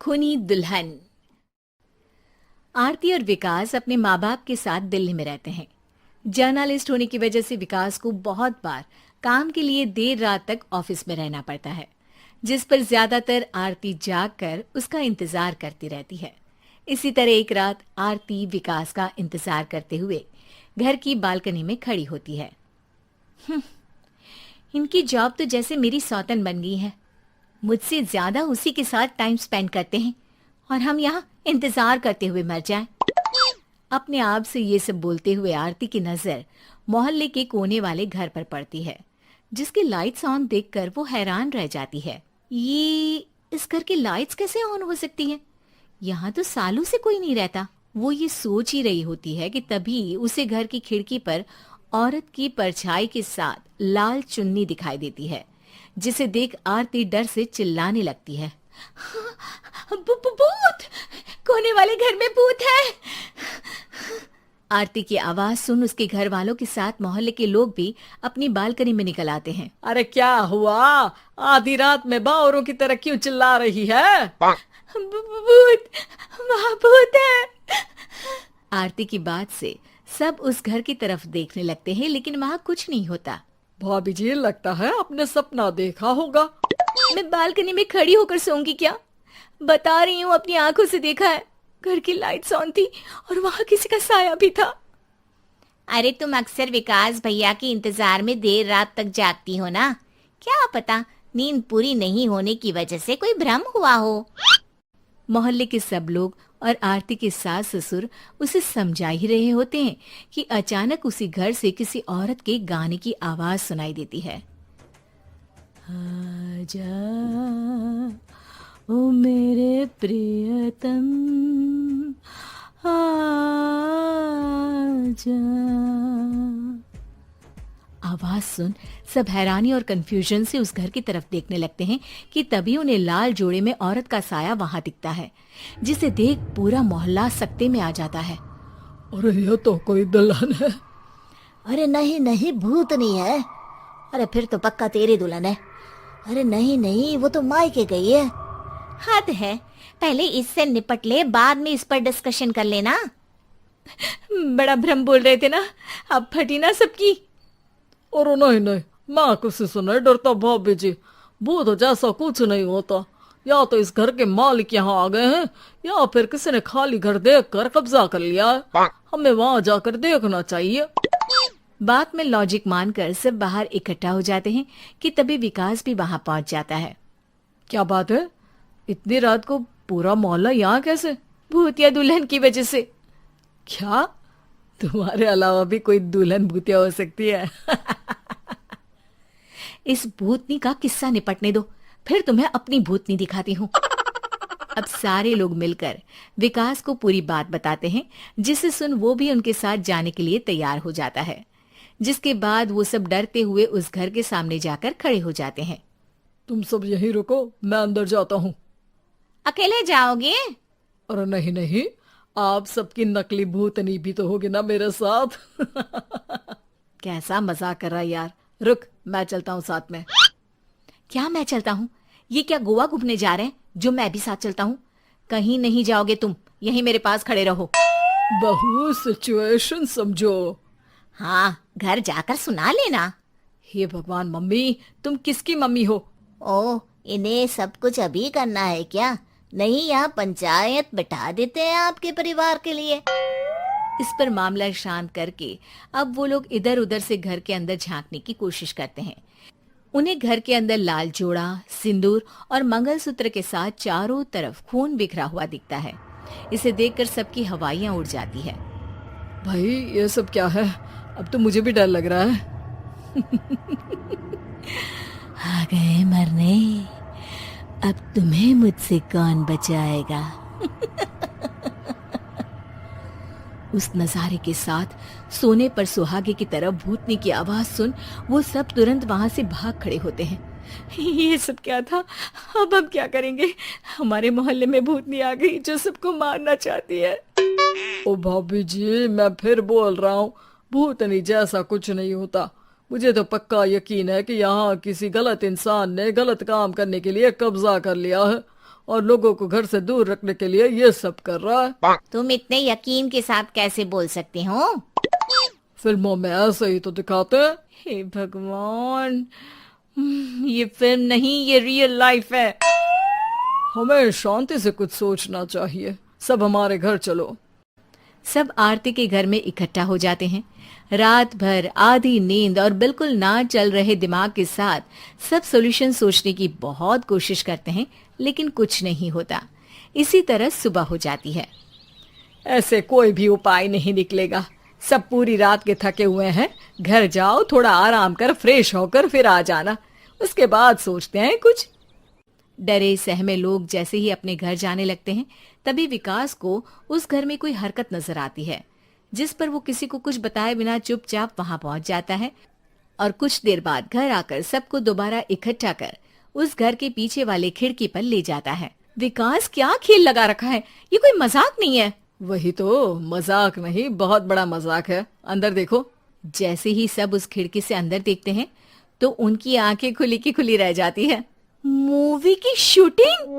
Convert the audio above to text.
खूनी दुल्हन। आरती और विकास अपने माँ बाप के साथ दिल्ली में रहते हैं। जर्नलिस्ट होने की वजह से विकास को बहुत बार काम के लिए देर रात तक ऑफिस में रहना पड़ता है, जिस पर ज्यादातर आरती जाग कर उसका इंतजार करती रहती है। इसी तरह एक रात आरती विकास का इंतजार करते हुए घर की बालकनी में खड़ी होती है। इनकी जॉब तो जैसे मेरी सौतन बन गई है। मुझसे ज्यादा उसी के साथ टाइम स्पेंड करते हैं और हम यहाँ इंतजार करते हुए मर जाएं। अपने आप से ये सब बोलते हुए आरती की नजर मोहल्ले के कोने वाले घर पर पड़ती है, जिसकी लाइट्स ऑन देखकर वो हैरान रह जाती है। ये इस घर की लाइट्स कैसे ऑन हो सकती हैं? यहाँ तो सालों से कोई नहीं रहता। वो ये सोच ही रही होती है कि तभी उसे घर की खिड़की पर औरत की परछाई के साथ लाल चुन्नी दिखाई देती है, जिसे देख आरती डर से चिल्लाने लगती है। भूत! कोने वाले घर में भूत है! आरती की आवाज सुन उसके घर वालों के साथ मोहल्ले के लोग भी अपनी बालकनी में निकल आते हैं। अरे क्या हुआ? आधी रात में बावरों की तरह क्यों चिल्ला रही है? भूत! वहाँ भूत है! आरती की बात से सब उस घर की तरफ देखने लगते हैं, लेकिन वहाँ कुछ नहीं होता। भाभी जी, लगता है आपने सपना देखा होगा। मैं बालकनी में खड़ी होकर सोऊंगी क्या? बता रही हूँ, अपनी आंखों से देखा है। घर की लाइट्स ऑन थी और वहाँ किसी का साया भी था। अरे तुम अक्सर विकास भैया के इंतजार में देर रात तक जागती हो ना, क्या पता नींद पूरी नहीं होने की वजह से कोई भ्रम हुआ हो। मोहल्ले के सब लोग और आरती के सास ससुर उसे समझा ही रहे होते हैं कि अचानक उसी घर से किसी औरत के गाने की आवाज सुनाई देती है। आजा ओ मेरे प्रियतम आजा। आवाज सुन सब हैरानी और कंफ्यूजन से उस घर की तरफ देखने लगते हैं कि तभी उन्हें लाल जोड़े में औरत का साया वहां दिखता है, जिसे देख पूरा मोहल्ला सकते में आ जाता है। अरे ये तो कोई दुल्हन है। अरे नहीं नहीं, भूत नहीं है। अरे फिर तो पक्का तेरी दुल्हन है। अरे नहीं नहीं, वो तो मायके गई है। हद है, पहले इससे निपट ले, बाद में इस पर डिस्कशन कर लेना। बड़ा भ्रम बोल रहे थे ना, अब फटी ना सबकी। और नहीं नहीं, मैं किसी से नहीं डरता भाभी जी। भूत जैसा कुछ नहीं होता। या तो इस घर के मालिक यहाँ आ गए हैं, या फिर किसी ने खाली घर देख कर कब्जा कर लिया है। हमें वहाँ जाकर देखना चाहिए। बात में लॉजिक मानकर सब बाहर इकट्ठा हो जाते हैं कि तभी विकास भी वहां पहुंच जाता है। क्या बात है? इतनी रात को पूरा मोहल्ला यहाँ कैसे? भूतिया दुल्हन की वजह से। क्या तुम्हारे अलावा भी कोई दुल्हन भूतिया हो सकती है? इस भूतनी का किस्सा निपटने दो, फिर तुम्हें अपनी भूतनी दिखाती हूँ। अब सारे लोग मिलकर विकास को पूरी बात बताते हैं, जिसे सुन वो भी उनके साथ जाने के लिए तैयार हो जाता है। जिसके बाद वो सब डरते हुए उस घर के सामने जाकर खड़े हो जाते हैं। तुम सब यहीं रुको, मैं अंदर जाता हूँ। अकेले जाओगे? अरे नहीं नहीं, आप सबकी नकली भूतनी भी तो होगी ना मेरे साथ। कैसा मजाक कर रहा है यार। रुक, मैं चलता हूँ साथ में। क्या मैं चलता हूँ? ये क्या गोवा घूमने जा रहे हैं जो मैं भी साथ चलता हूँ? कहीं नहीं जाओगे तुम, यहीं मेरे पास खड़े रहो। बहू, सिचुएशन समझो। हाँ, घर जाकर सुना लेना। हे भगवान, मम्मी तुम किसकी मम्मी हो? ओ, इन्हें सब कुछ अभी करना है क्या? नहीं, यहाँ पंचायत बिठा देते हैं आपके परिवार के लिए। इस पर मामला शांत करके अब वो लोग इधर उधर से घर के अंदर झांकने की कोशिश करते हैं। उन्हें घर के अंदर लाल जोड़ा, सिंदूर और मंगलसूत्र के साथ चारों तरफ खून बिखरा हुआ दिखता है। इसे देखकर सबकी हवाइयां उड़ जाती है। भाई ये सब क्या है? अब तो मुझे भी डर लग रहा है। आ गए मरने, अब तुम्हें मुझसे कौन बचाएगा? उस नजारे के साथ सोने पर सुहागे की तरफ भूतनी की आवाज सुन वो सब तुरंत वहां से भाग खड़े होते हैं। ये सब क्या था? अब हम क्या करेंगे? हमारे मोहल्ले में भूतनी आ गई जो सबको मारना चाहती है। ओ भाभी जी, मैं फिर बोल रहा हूँ, भूतनी जैसा कुछ नहीं होता। मुझे तो पक्का यकीन है कि यहाँ किसी गलत इंसान ने गलत काम करने के लिए कब्जा कर लिया है और लोगों को घर से दूर रखने के लिए ये सब कर रहा है। तुम इतने यकीन के साथ कैसे बोल सकते हो? फिल्मों में ऐसे ही तो दिखाते हैं। हे भगवान, ये फिल्म नहीं, ये रियल लाइफ है। हमें शांति से कुछ सोचना चाहिए। सब हमारे घर चलो। सब आरती के घर में इकट्ठा हो जाते हैं। रात भर आधी नींद और बिल्कुल ना चल रहे दिमाग के साथ सब सॉल्यूशन सोचने की बहुत कोशिश करते हैं, लेकिन कुछ नहीं होता। इसी तरह सुबह हो जाती है। ऐसे कोई भी उपाय नहीं निकलेगा। सब पूरी रात के थके हुए हैं। घर जाओ, थोड़ा आराम कर, फ्रेश होकर फिर आ जाना, उसके बाद सोचते हैं कुछ। डरे सहमे लोग जैसे ही अपने घर जाने लगते हैं, तभी विकास को उस घर में कोई हरकत नजर आती है, जिस पर वो किसी को कुछ बताए बिना चुपचाप वहां पहुंच जाता है और कुछ देर बाद घर आकर सबको दोबारा इकट्ठा कर उस घर के पीछे वाले खिड़की पर ले जाता है। विकास, क्या खेल लगा रखा है? ये कोई मजाक नहीं है। वही तो, मजाक नहीं, बहुत बड़ा मजाक है। अंदर देखो। जैसे ही सब उस खिड़की से अंदर देखते हैं तो उनकी आंखें खुली की खुली रह जाती है। मूवी की शूटिंग!